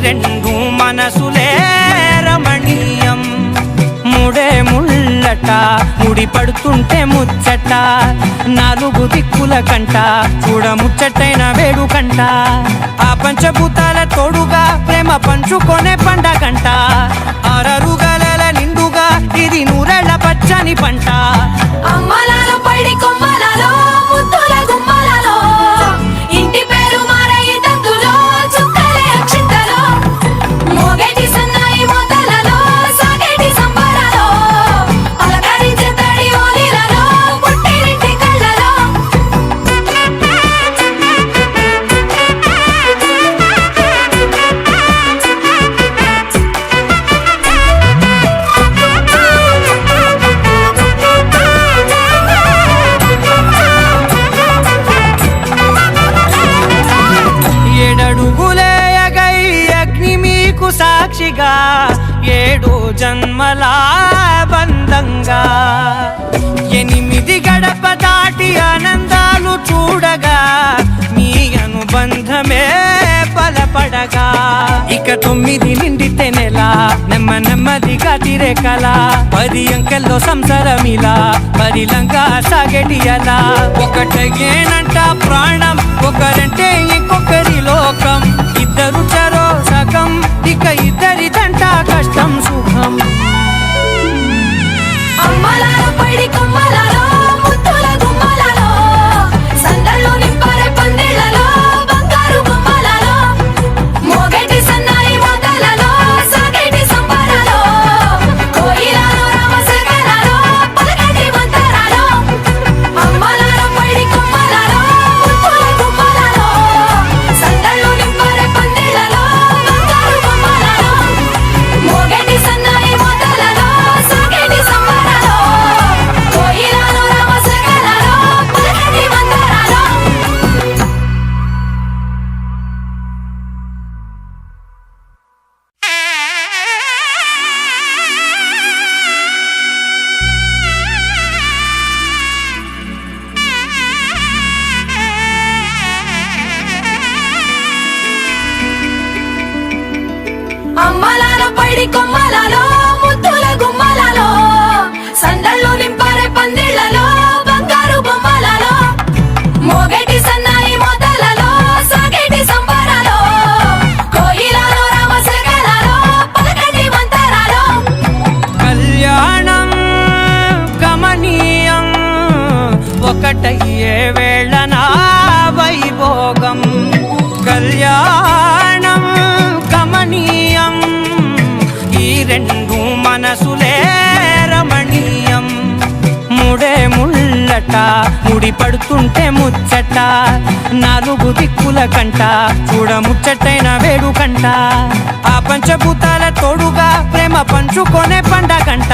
రెండు మనసులే రమణీయం మూడే ముళ్ళట ముడి పడుతుంటే ముచ్చట నాలుగు దిక్కుల కంట చూడ ముచ్చటైన వేడుకంట ఆ పంచభూతాల తోడుగా ప్రేమ పంచుకొనే పండగంట ఆరరుగల నిండుగా ఇది నూరేళ్ల పచ్చని పంట అమ్మలాలో పడి కొమ్మలలో ముద్దుల గుమ్మలలో ఇంటి పేరు మారయి తందులో చుక్కలే అక్షింతలో మోగేటి సన్నాయి మోతలలో సాగేటి సంబరాలో అలకరించే తడి ఓలిలలో పుట్టినింటి కళ్ళలో ఏడడుగులేయగై అగ్ని మీకు సాక్షిగా ఏడు జన్మల బంధంగా ఎనిమిది గడప దాటి ఆనందాలు చూడగా మీ అనుబంధమే బలపడగా ఇక 9 నిండితే నెల నెమ్మదిగా తిరే కల 10 అంకెల్లో సంసారమిలా పరిలంగా సాగేటి అలా ఒకటేనంట ప్రాణం ఒకరంటే ఇంకొకరి లోకం ఇద్దరు చరో సగం ఇక ఇద్దరిదంట కష్టం సుఖం అమ్మలాలో పడి కొమ్మలలో ముద్దుల గుమ్మలలో సందళ్ళు నింపారే పందిళ్ళలో బంగారు బొమ్మలలో మోగేటి సన్నాయి మోతలలో సాగేటి సంబరాలో కోయిలలో రామశకలలో పలకటి మంతరాలో అమ్మలాలో పడి కొమ్మలలో ముద్దుల గుమ్మలలో సందళ్ళు నింపారే పందిళ్ళలో బంగారు బొమ్మలలో మోగేటి సన్నాయి మోతలలో సాగేటి సంబరాలో కోయిలలో రామశకలలో పలకటి మంతరాలో అమ్మలాలో పడి కొమ్మలలో ముద్దుల గుమ్మలలో సందళ్ళు నింపారే పందిళ్ళలో బంగారు బొమ్మలలో మోగేటి సన్నాయి మోతలలో సాగేటి సంబరాలో కోయిలలో రామశకలలో పలకటి మంతరాలో కళ్యాణం గమనీయం ఒకటయ్యే వేళ నా వైభోగం కళ్యాణం గమనీయం ఈ రెండు మనసులే రమణీయం మూడే ముళ్ళట ముడి పడుతుంటే ముచ్చట నాలుగు దిక్కుల కంట చూడ ముచ్చటైన వేడుకంట ఆ పంచభూతాల తోడుగా ప్రేమ పంచుకొనే పండగంట